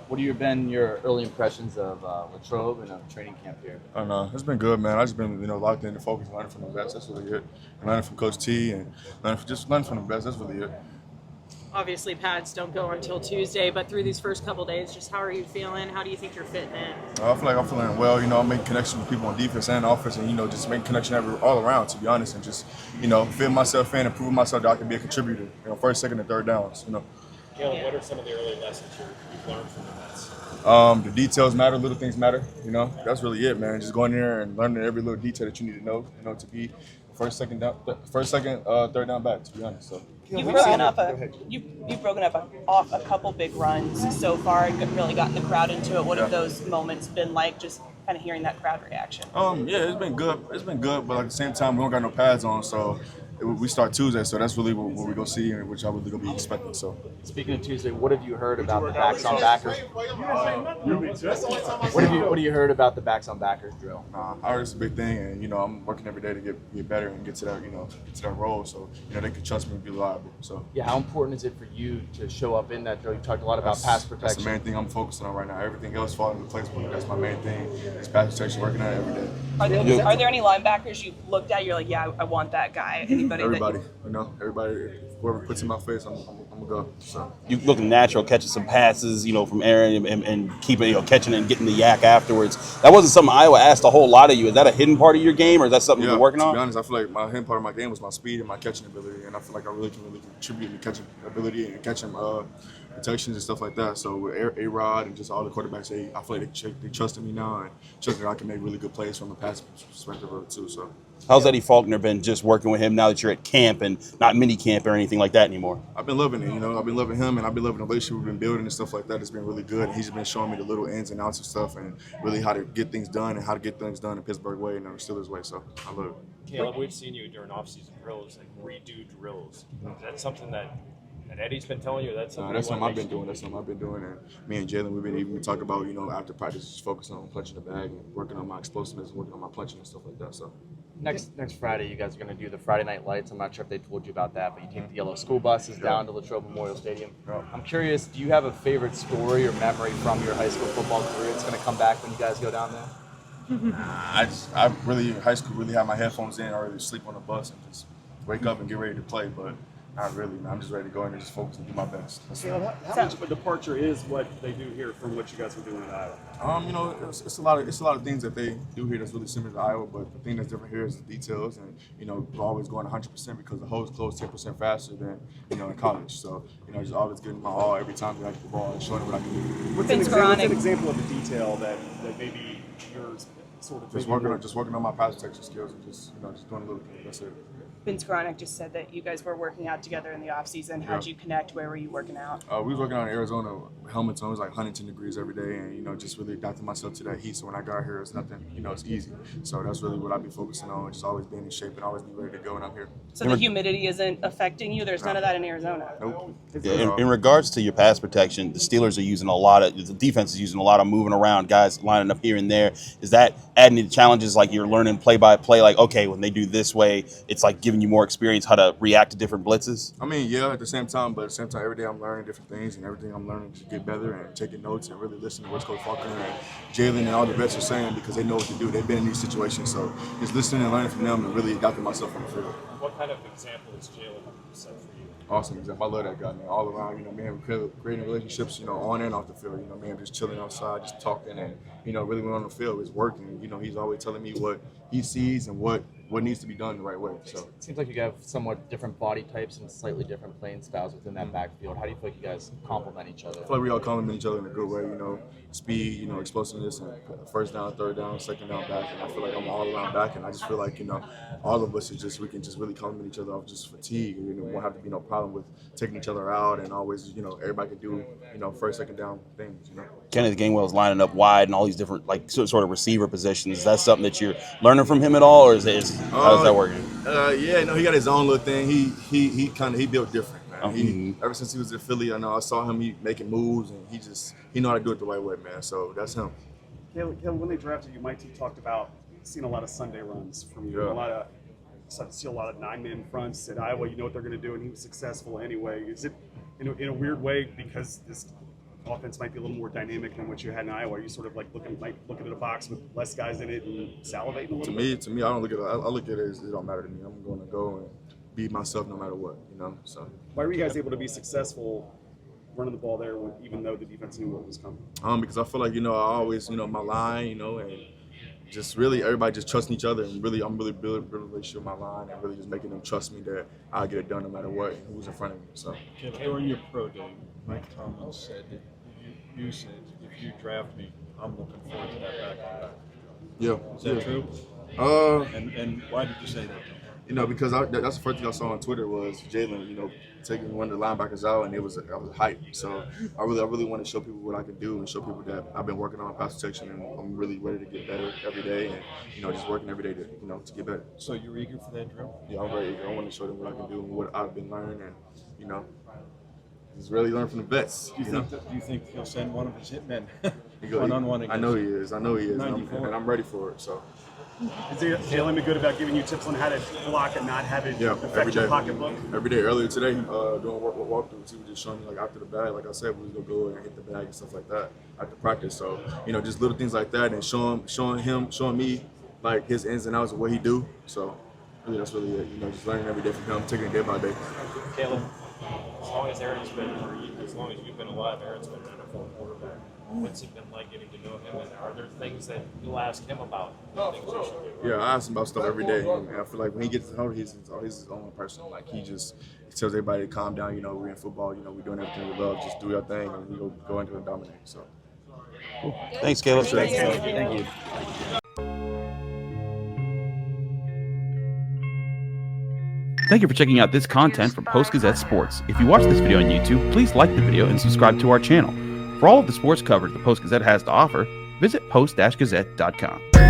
What have been your early impressions of Latrobe and of training camp here? I don't know. It's been good, man. I just been, locked in to focus, learning from the best. That's really it. And learning from Coach T and learning from the best. That's really it. Obviously, pads don't go until Tuesday, but through these first couple days, just how are you feeling? How do you think you're fitting in? I feel like I'm feeling well. I'm making connections with people on defense and offense, and just making connection all around. To be honest, and just fitting myself in and proving myself that I can be a contributor. First, second, and third downs. Caleb, what are some of the early lessons you've learned from the Mets? The details matter, little things matter. That's really it, man. Just going in there and learning every little detail that you need to know. To be first, second, third down back. To be honest, so. You've broken up off a couple big runs so far and really gotten the crowd into it. What have those moments been like? Just kind of hearing that crowd reaction. Yeah, it's been good. It's been good, but at the same time, we don't got no pads on, so we start Tuesday. So that's really what we're gonna see, and which I really gonna be expecting. So. Speaking of Tuesday, what have you heard about the backs on backers? What have you heard about the backs on backers drill? I heard it's a big thing, and I'm working every day to get better and get to that get to that role. So they can trust me and be reliable. So. Yeah, how important is it for you to show up in that drill? You talked a lot about pass protection. That's the main thing I'm focusing on right now. Everything else falls into place, but that's my main thing. Is pass protection, working on it every day. Are there any linebackers you've looked at? You're like, yeah, I want that guy. Everybody, whoever puts in my face, I'm gonna go. So. You looking natural, catching some passes, from Aaron and keeping, catching and getting the yak afterwards. That wasn't something Iowa asked a whole lot of you. Is that a hidden part of your game, or is that something you've been working on? To be honest, I feel like my hidden part of my game was my speed and my catching ability, and I feel like I really can contribute to catching ability and catching protections and stuff like that. So with A-Rod and just all the quarterbacks, I feel like they trusted me now and trust that I can make really good plays from a passing perspective of it too. So. How's Eddie Faulkner been just working with him now that you're at camp and not mini camp or anything like that anymore? I've been loving it, I've been loving him, and I've been loving the relationship we've been building and stuff like that. It's been really good. And he's been showing me the little ins and outs of stuff and really how to get things done and how to get things done in Pittsburgh way and the Steelers way. So I love it. Caleb, we've seen you during off-season drills and redo drills. Is that something that Eddie's been telling you? That's something I've been doing. That's something I've been doing. And me and Jaylen, we've been even talking about, after practice, just focusing on punching the bag and working on my explosiveness and working on my punching and stuff like that. So. Next Friday, you guys are going to do the Friday Night Lights. I'm not sure if they told you about that, but you take the yellow school buses down to Latrobe Memorial Stadium. I'm curious, do you have a favorite story or memory from your high school football career that's going to come back when you guys go down there? I really, in high school, really had my headphones in or really sleep on the bus and just wake up and get ready to play, but not really, man. I'm just ready to go in and just focus and do my best. How much of a departure is what they do here from what you guys were doing in Iowa? It's a lot of things that they do here that's really similar to Iowa, but the thing that's different here is the details, and we're always going 100% because the holes close 10% faster than in college. So just always getting my all every time that I get the ball and showing what I can do. What's an example of the detail that maybe you're sort of just working on my pass protection skills and just doing a little thing. That's it. Ben Skowronek just said that you guys were working out together in the offseason. How'd you connect? Where were you working out? We was working out in Arizona, helmets on. It was like 110 degrees every day, and just really adapting myself to that heat. So when I got here, it's nothing. It's easy. So that's really what I've been focusing on, just always being in shape and always be ready to go when I'm here. So the humidity isn't affecting you? There's none of that in Arizona? Nope. Yeah, in regards to your pass protection, the Steelers are using the defense is using a lot of moving around, guys lining up here and there. Is that adding to the challenges, like you're learning play by play, like, okay, when they do this way, it's like giving you more experience how to react to different blitzes? At the same time, but at the same time, every day I'm learning different things, and everything I'm learning to get better and taking notes and really listening to what Coach Faulkner and Jaylen and all the vets are saying because they know what to do. They've been in these situations, so just listening and learning from them and really adapting myself on the field. What kind of example is Jaylen set for you? Awesome example. I love that guy, man. All around, man, creating relationships, on and off the field. Man, just chilling outside, just talking, and really when on the field is working. He's always telling me what he sees and what needs to be done the right way. So it seems like you have somewhat different body types and slightly different playing styles within that backfield. How do you feel like you guys complement each other? I feel like we all complement each other in a good way. Speed, explosiveness, and first down, third down, second down back. And I feel like I'm all around back, and I just feel like all of us we can just really complement each other off just fatigue. And won't have to be no problem with taking each other out, and always everybody can do first, second down things. Kenneth Gainwell is lining up wide and all these different sort of receiver positions. Is that something that you're learning from him at all, or how is that working? He got his own little thing. He built different, man. Ever since he was in Philly, I saw him making moves, and he know how to do it the right way, man. So that's him. Caleb, when they drafted you, Mike T talked about seeing a lot of Sunday runs from you, a lot of see a lot of 9-man fronts at Iowa. You know what they're going to do, and he was successful anyway. Is it in a weird way because this offense might be a little more dynamic than what you had in Iowa? Are you sort of like looking at a box with less guys in it and salivating a little bit? To me, I don't look at it. I look at it as it don't matter to me. I'm going to go and be myself no matter what, you know. So why were you guys able to be successful running the ball there, even though the defense knew what was coming? Because I feel like, I always, my line, and just really everybody just trusting each other, and I'm really building a relationship with my line and really just making them trust me that I'll get it done no matter what and who's in front of me. So During your pro day, Mike Tomlin said that you said, if you draft me, I'm looking forward to that back-to-back. Yeah. Is that true? And why did you say that? Because that's the first thing I saw on Twitter was Jaylen, taking one of the linebackers out, and I was hyped. So I really want to show people what I can do and show people that I've been working on pass protection, and I'm really ready to get better every day, and just working every day to get better. So you're eager for that drill? Yeah, I'm very eager. I want to show them what I can do and what I've been learning, and just really learn from the vets. Do you think he'll send one of his hitmen He one-on-one I know he is, and 94. I'm ready for it. So. Is Jaylen good about giving you tips on how to block and not have it affect your pocketbook? Every day. Earlier today, doing walkthroughs, he was just showing me, like, after the bag, like I said, we was going to go and hit the bag and stuff like that after practice. So, just little things like that, and showing me, like, his ins and outs of what he do. So, really, that's really it. Just learning every day from him, taking it day by day. Kaleb, as long as Aaron's been, or as long as you've been alive, Aaron's been an NFL quarterback. What's it been like getting to know him, and are there things that you'll ask him about, things you should do? Yeah, I ask him about stuff every day, and I feel like when he gets to home, he's his own person. Like, he tells everybody to calm down. We're in football. We're doing everything we love. Just do your thing, and we go into it and dominate. So, Cool. Thanks, Kaleb. Thank you. Thank you for checking out this content from Post-Gazette Sports. If you watch this video on YouTube, please like the video and subscribe to our channel. For all of the sports coverage the Post-Gazette has to offer, visit post-gazette.com.